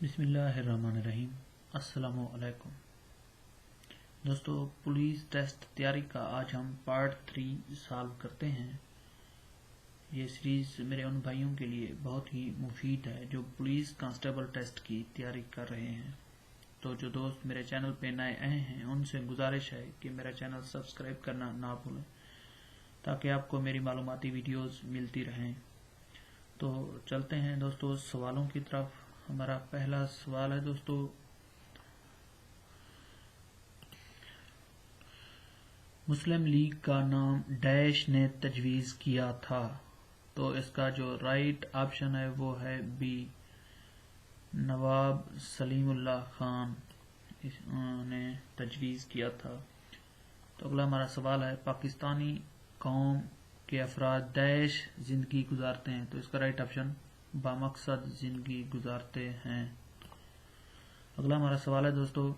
بسم اللہ الرحمن الرحیم۔ السلام علیکم دوستو، پولیس ٹیسٹ تیاری کا آج ہم پارٹ 3 سالو کرتے ہیں۔ یہ سیریز میرے ان بھائیوں کے لیے بہت ہی مفید ہے جو پولیس کانسٹیبل ٹیسٹ کی تیاری کر رہے ہیں۔ تو جو دوست میرے چینل پہ نئے آئے ہیں ان سے گزارش ہے کہ میرا چینل سبسکرائب کرنا نہ بھولیں تاکہ آپ کو میری معلوماتی ویڈیوز ملتی رہیں۔ تو چلتے ہیں دوستو سوالوں کی طرف۔ ہمارا پہلا سوال ہے دوستو، مسلم لیگ کا نام ڈیش نے تجویز کیا تھا؟ تو اس کا جو رائٹ آپشن ہے وہ ہے بی، نواب سلیم اللہ خان نے تجویز کیا تھا۔ تو اگلا ہمارا سوال ہے، پاکستانی قوم کے افراد ڈیش زندگی گزارتے ہیں؟ تو اس کا رائٹ آپشن بامقصد زندگی گزارتے ہیں۔ اگلا ہمارا سوال ہے دوستو،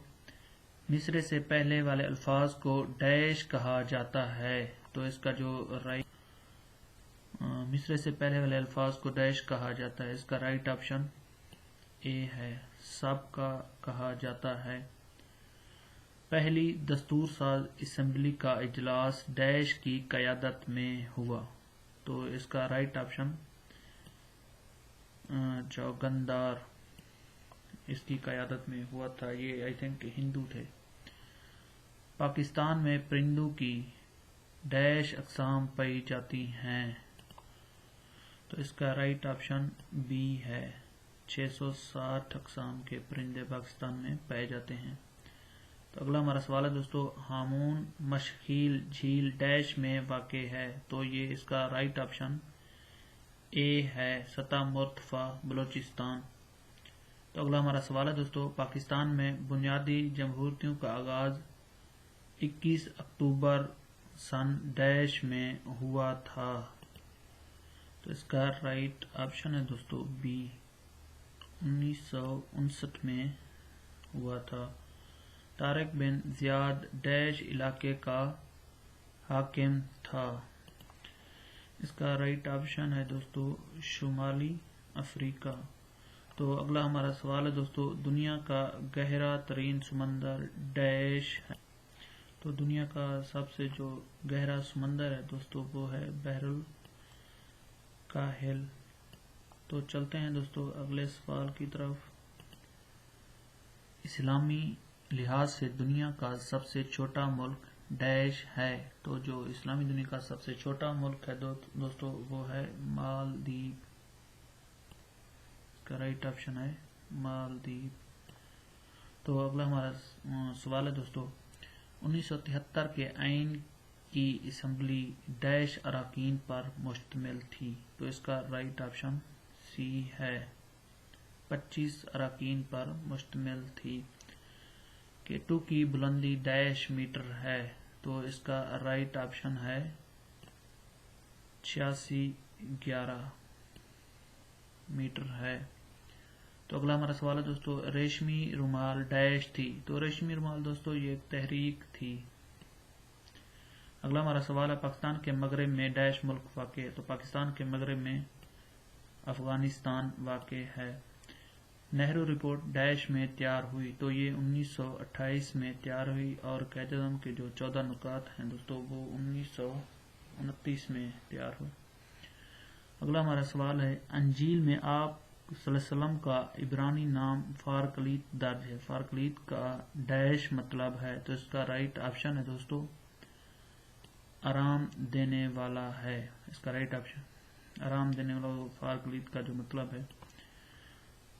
مصرع سے پہلے والے الفاظ کو ڈیش کہا جاتا ہے؟ تو اس کا جو رائٹ مصرع سے پہلے والے الفاظ کو ڈیش کہا جاتا ہے، اس کا رائٹ آپشن اے ہے، سب کا کہا جاتا ہے۔ پہلی دستور ساز اسمبلی کا اجلاس ڈیش کی قیادت میں ہوا؟ تو اس کا رائٹ آپشن چوگندار اس کی قیادت میں ہوا تھا۔ یہ آئی تھنک ہندو تھے۔ پاکستان میں پرندوں کی ڈیش اقسام پائی جاتی ہیں؟ تو اس کا رائٹ آپشن بی ہے، 660 اقسام کے پرندے پاکستان میں پائے جاتے ہیں۔ تو اگلا ہمارا سوال ہے دوستو، ہامون مشخیل جھیل ڈیش میں واقع ہے؟ تو یہ اس کا رائٹ آپشن اے ہے، سطح مرتفع بلوچستان۔ تو اگلا ہمارا سوال ہے دوستو، پاکستان میں بنیادی جمہوریتوں کا آغاز 21 اکتوبر سن ڈیش میں ہوا تھا؟ تو اس کا رائٹ آپشن ہے دوستو بی، 1959 میں ہوا تھا۔ طارق بن زیاد ڈیش علاقے کا حاکم تھا؟ اس کا رائٹ آپشن ہے دوستو شمالی افریقہ۔ تو اگلا ہمارا سوال ہے دوستو، دنیا کا گہرا ترین سمندر ڈیش ہے؟ تو دنیا کا سب سے جو گہرا سمندر ہے دوستو وہ ہے بحر الکاہل۔ تو چلتے ہیں دوستو اگلے سوال کی طرف۔ اسلامی لحاظ سے دنیا کا سب سے چھوٹا ملک ڈیش ہے؟ تو جو اسلامی دنیا کا سب سے چھوٹا ملک ہے دوستو وہ ہے مالدیپ۔ اس کا رائٹ آپشن ہے مالدیپ۔ تو اگلا ہمارا سوال ہے دوستو، 1973 کے آئین کی اسمبلی ڈیش اراکین پر مشتمل تھی؟ تو اس کا رائٹ آپشن سی ہے، 25 اراکین پر مشتمل تھی۔ کیٹو کی بلندی ڈیش میٹر ہے؟ تو اس کا رائٹ آپشن ہے 8611 میٹر ہے۔ تو اگلا ہمارا سوال ہے دوستو، ریشمی رومال ڈیش تھی؟ تو ریشمی رومال دوستو یہ ایک تحریک تھی۔ اگلا ہمارا سوال ہے، پاکستان کے مغرب میں ڈیش ملک واقع ہے؟ تو پاکستان کے مغرب میں افغانستان واقع ہے۔ نہرو رپورٹ ڈیش میں تیار ہوئی؟ تو یہ 1928 میں تیار ہوئی، اور قائد اعظم کے جو 14 نکات ہیں دوستو وہ 1929 میں تیار ہوئے۔ اگلا ہمارا سوال ہے، انجیل میں آپ صلی اللہ علیہ وسلم کا عبرانی نام فارکلیت درج ہے؟ فارکلیت کا ڈیش مطلب ہے؟ تو اس کا رائٹ آپشن ہے دوستو آرام دینے والا ہے۔ اس کا رائٹ آپشن آرام دینے والا فارکلیت کا جو مطلب ہے۔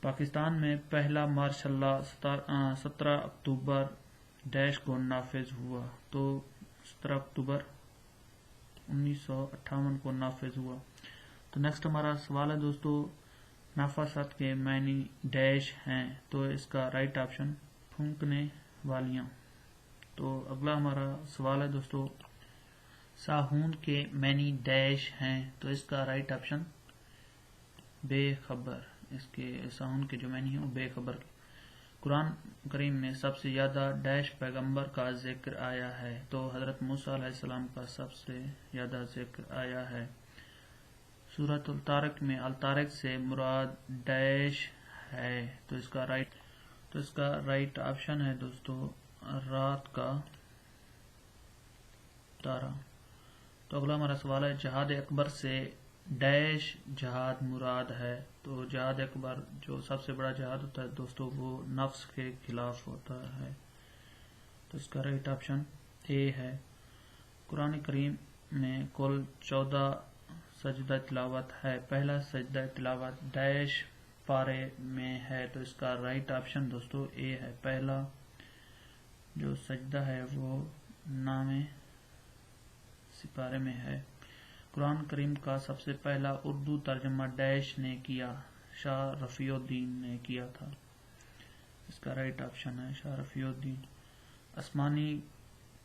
پاکستان میں پہلا مارشل لا 17 اکتوبر ڈیش کو نافذ ہوا؟ تو 17 اکتوبر 1958 کو نافذ ہوا۔ تو نیکسٹ ہمارا سوال ہے دوستو، نفاست کے معنی ڈیش ہیں؟ تو اس کا رائٹ آپشن پھونکنے والیاں۔ تو اگلا ہمارا سوال ہے دوستو، ساہون کے معنی ڈیش ہیں؟ تو اس کا رائٹ آپشن بے خبر۔ اس کے ساہون کے جو معنی ہیں وہ بے خبر۔ قرآن کریم میں سب سے زیادہ ڈیش پیغمبر کا ذکر آیا ہے؟ تو حضرت موسیٰ علیہ السلام کا سب سے زیادہ ذکر آیا ہے۔ سورۃ الطارق میں الطارق سے مراد ڈیش ہے تو اس کا رائٹ آپشن ہے دوستو رات کا تارا۔ تو اگلا ہمارا سوال ہے جہاد اکبر سے ڈیش جہاد مراد ہے؟ تو جہاد اکبر جو سب سے بڑا جہاد ہوتا ہے دوستو وہ نفس کے خلاف ہوتا ہے تو اس کا رائٹ آپشن اے ہے۔ قرآن کریم میں کل 14 سجدہ تلاوت ہے، پہلا سجدہ تلاوت ڈیش پارے میں ہے تو اس کا رائٹ آپشن دوستو اے ہے، پہلا جو سجدہ ہے وہ نام سپارے میں ہے۔ قرآن کریم کا سب سے پہلا اردو ترجمہ ڈیش نے کیا؟ شاہ رفیع الدین نے کیا تھا، اس کا رائٹ آپشن ہے شاہ رفیع الدین۔ آسمانی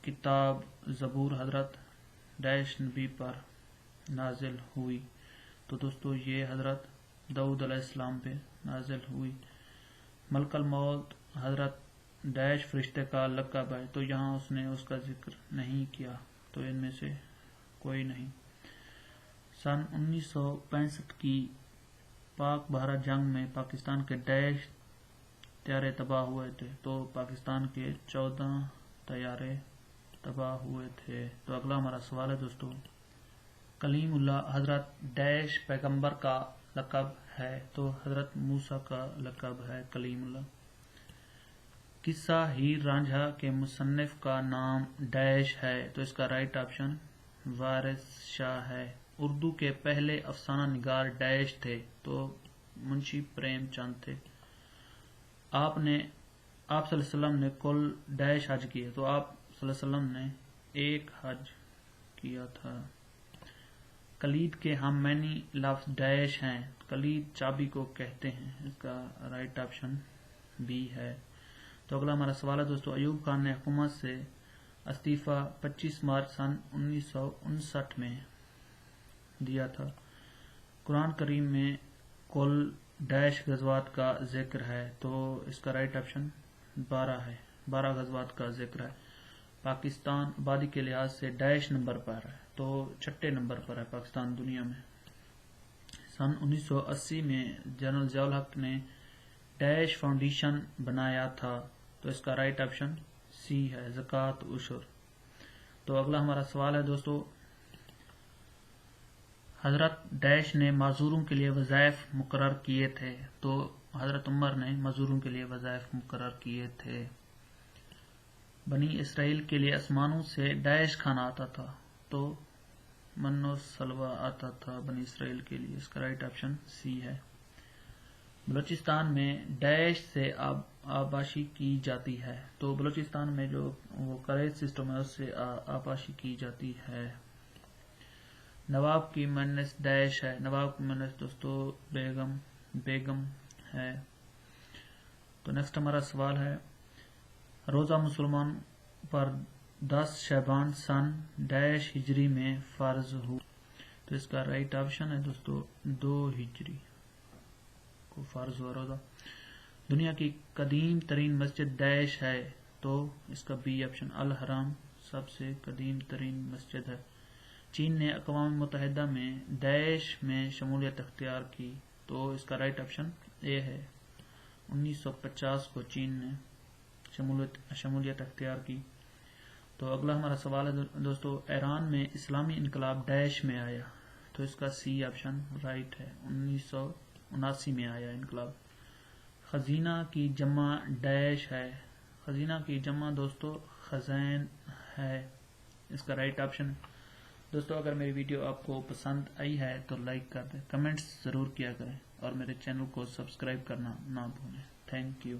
کتاب زبور حضرت ڈیش نبی پر نازل ہوئی؟ تو دوستو یہ حضرت داؤد علیہ السلام پہ نازل ہوئی۔ ملک الموت حضرت ڈیش فرشتے کا لقب ہے تو یہاں اس نے اس کا ذکر نہیں کیا تو ان میں سے کوئی نہیں۔ سن 1965 کی پاک بھارت جنگ میں پاکستان کے ڈیش طیارے تباہ ہوئے تھے؟ تو پاکستان کے 14 طیارے تباہ ہوئے تھے۔ تو اگلا ہمارا سوال ہے دوستو کلیم اللہ حضرت ڈیش پیغمبر کا لقب ہے؟ تو حضرت موسیٰ کا لقب ہے کلیم اللہ۔ قصہ ہیر رانجھا کے مصنف کا نام ڈیش ہے تو اس کا رائٹ آپشن وارث شاہ ہے۔ اردو کے پہلے افسانہ نگار ڈیش تھے؟ تو منشی پریم چند تھے۔ آپ صلی اللہ علیہ وسلم نے کل ڈیش حج کیے؟ تو آپ صلی اللہ علیہ وسلم نے ایک حج کیا تھا۔ کلید کے ہم معنی لفظ ڈیش ہیں؟ کلید چابی کو کہتے ہیں، اس کا رائٹ آپشن بی ہے۔ تو اگلا ہمارا سوال ہے دوستو ایوب خان نے حکومت سے استعفیٰ 25 مارچ سن 1959 میں دیا تھا۔ قرآن کریم میں کل ڈیش غزوات کا ذکر ہے؟ تو اس کا رائٹ آپشن 12 ہے، 12 غزوات کا ذکر ہے۔ پاکستان آبادی کے لحاظ سے ڈیش نمبر پر ہے؟ تو 6 نمبر پر ہے پاکستان دنیا میں۔ سن 1980 میں جنرل ضیاء الحق نے ڈیش فاؤنڈیشن بنایا تھا تو اس کا رائٹ آپشن سی ہے زکوٰۃ عشر۔ تو اگلا ہمارا سوال ہے دوستو حضرت ڈیش نے معذوروں کے لیے وظائف مقرر کیے تھے؟ تو حضرت عمر نے معذوروں کے لیے وظائف مقرر کیے تھے۔ بنی اسرائیل کے لیے آسمانوں سے ڈیش کھانا آتا تھا؟ تو من و سلوہ آتا تھا بنی اسرائیل کے لیے، اس کا رائٹ آپشن سی ہے۔ بلوچستان میں ڈیش سے آبپاشی کی جاتی ہے؟ تو بلوچستان میں جو وہ کریج سسٹم ہے اس سے آبپاشی کی جاتی ہے۔ نواب کی مونس ڈیش ہے؟ نواب کی مونس دوستو بیگم ہے۔ تو نیکسٹ ہمارا سوال ہے روزہ مسلمان پر 10 شعبان سن ڈیش ہجری میں فرض ہو؟ تو اس کا رائٹ آپشن ہے دوستو 2 ہجری کو فرض ہوا روزہ۔ دنیا کی قدیم ترین مسجد ڈیش ہے؟ تو اس کا بی آپشن الحرام سب سے قدیم ترین مسجد ہے۔ چین نے اقوام متحدہ میں ڈیش میں شمولیت اختیار کی؟ تو اس کا رائٹ آپشن اے ہے 1950 کو چین نے شمولیت اختیار کی۔ تو اگلا ہمارا سوال ہے دوستو ایران میں اسلامی انقلاب ڈیش میں آیا؟ تو اس کا سی آپشن رائٹ ہے 1979 میں آیا انقلاب۔ خزینہ کی جمع ڈیش ہے؟ خزینہ کی جمع دوستو خزین ہے، اس کا رائٹ آپشن۔ دوستو اگر میری ویڈیو آپ کو پسند آئی ہے تو لائک کر دیں، کمنٹس ضرور کیا کریں اور میرے چینل کو سبسکرائب کرنا نہ بھولیں۔ Thank you.